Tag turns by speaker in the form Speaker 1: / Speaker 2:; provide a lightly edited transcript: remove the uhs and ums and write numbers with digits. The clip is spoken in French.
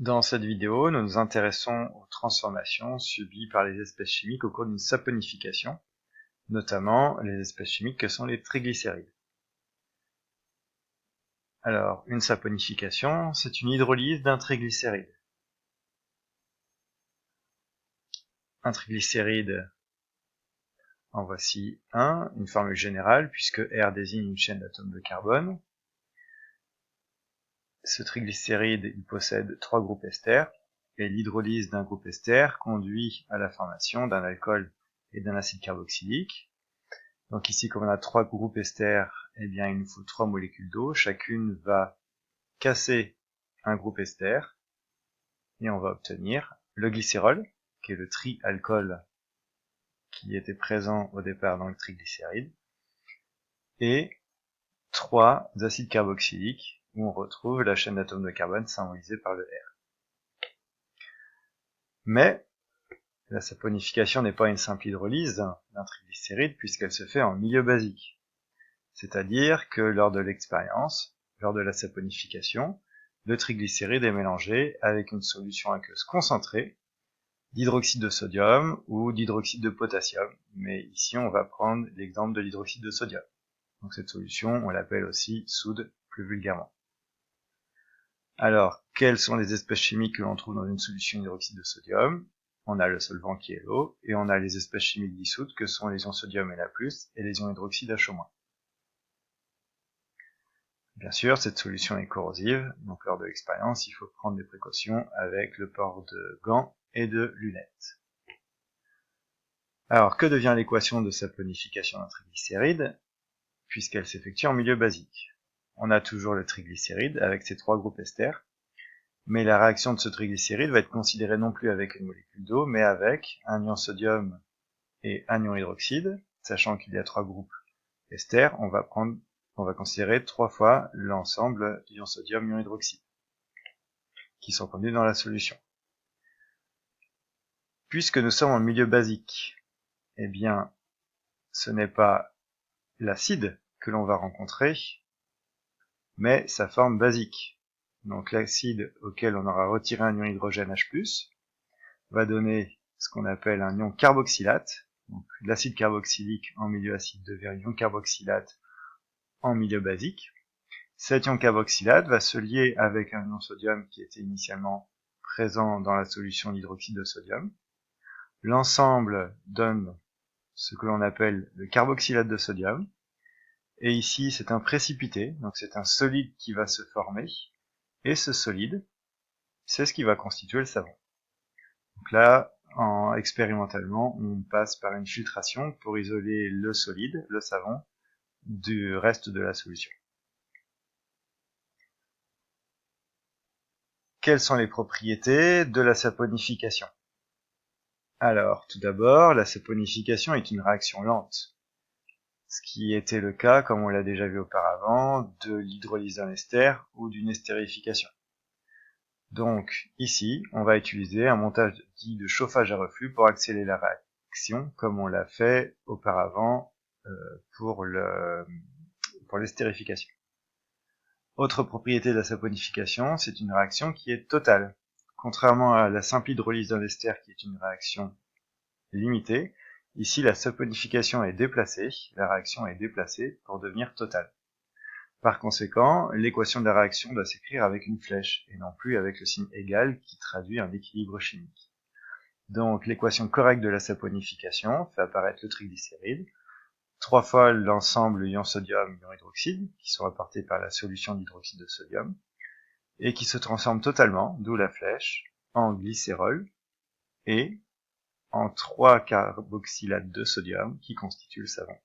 Speaker 1: Dans cette vidéo, nous nous intéressons aux transformations subies par les espèces chimiques au cours d'une saponification, notamment les espèces chimiques que sont les triglycérides. Alors, une saponification, c'est une hydrolyse d'un triglycéride. Un triglycéride, en voici un, une formule générale, puisque R désigne une chaîne d'atomes de carbone. Ce triglycéride, il possède 3 groupes ester, et l'hydrolyse d'un groupe ester conduit à la formation d'un alcool et d'un acide carboxylique. Donc ici, comme on a 3 groupes ester, eh bien il nous faut 3 molécules d'eau. Chacune va casser un groupe ester, et on va obtenir le glycérol, qui est le trialcool qui était présent au départ dans le triglycéride, et 3 acides carboxyliques, où on retrouve la chaîne d'atomes de carbone symbolisée par le R. Mais la saponification n'est pas une simple hydrolyse d'un triglycéride puisqu'elle se fait en milieu basique. C'est-à-dire que lors de l'expérience, lors de la saponification, le triglycéride est mélangé avec une solution aqueuse concentrée d'hydroxyde de sodium ou d'hydroxyde de potassium. Mais ici, on va prendre l'exemple de l'hydroxyde de sodium. Donc cette solution, on l'appelle aussi soude plus vulgairement. Alors, quelles sont les espèces chimiques que l'on trouve dans une solution d'hydroxyde de sodium? On a le solvant qui est l'eau, et on a les espèces chimiques dissoutes que sont les ions sodium Na+, et les ions hydroxyde HO-. Bien sûr, cette solution est corrosive, donc lors de l'expérience, il faut prendre des précautions avec le port de gants et de lunettes. Alors, que devient l'équation de saponification d'un triglycéride, puisqu'elle s'effectue en milieu basique? On a toujours le triglycéride avec ses 3 groupes ester, mais la réaction de ce triglycéride va être considérée non plus avec une molécule d'eau, mais avec un ion sodium et un ion hydroxyde, sachant qu'il y a 3 groupes ester, on va considérer 3 fois l'ensemble ion sodium, ion hydroxyde, qui sont contenus dans la solution. Puisque nous sommes en milieu basique, eh bien, ce n'est pas l'acide que l'on va rencontrer, mais sa forme basique. Donc l'acide auquel on aura retiré un ion hydrogène H+, va donner ce qu'on appelle un ion carboxylate, donc l'acide carboxylique en milieu acide devient ion carboxylate en milieu basique. Cet ion carboxylate va se lier avec un ion sodium qui était initialement présent dans la solution d'hydroxyde de sodium. L'ensemble donne ce que l'on appelle le carboxylate de sodium. Et ici, c'est un précipité, donc c'est un solide qui va se former. Et ce solide, c'est ce qui va constituer le savon. Donc là, expérimentalement, on passe par une filtration pour isoler le solide, le savon, du reste de la solution. Quelles sont les propriétés de la saponification? Alors, tout d'abord, la saponification est une réaction lente, ce qui était le cas, comme on l'a déjà vu auparavant, de l'hydrolyse d'un ester ou d'une estérification. Donc, ici, on va utiliser un montage dit de chauffage à reflux pour accélérer la réaction, comme on l'a fait auparavant pour l'estérification. Autre propriété de la saponification, c'est une réaction qui est totale. Contrairement à la simple hydrolyse d'un ester qui est une réaction limitée, ici la saponification est déplacée, la réaction est déplacée pour devenir totale. Par conséquent, l'équation de la réaction doit s'écrire avec une flèche, et non plus avec le signe égal qui traduit un équilibre chimique. Donc l'équation correcte de la saponification fait apparaître le triglycéride, 3 fois l'ensemble ion sodium, ion hydroxyde, qui sont apportés par la solution d'hydroxyde de sodium, et qui se transforme totalement, d'où la flèche, en glycérol, et en 3 carboxylates de sodium qui constituent le savon.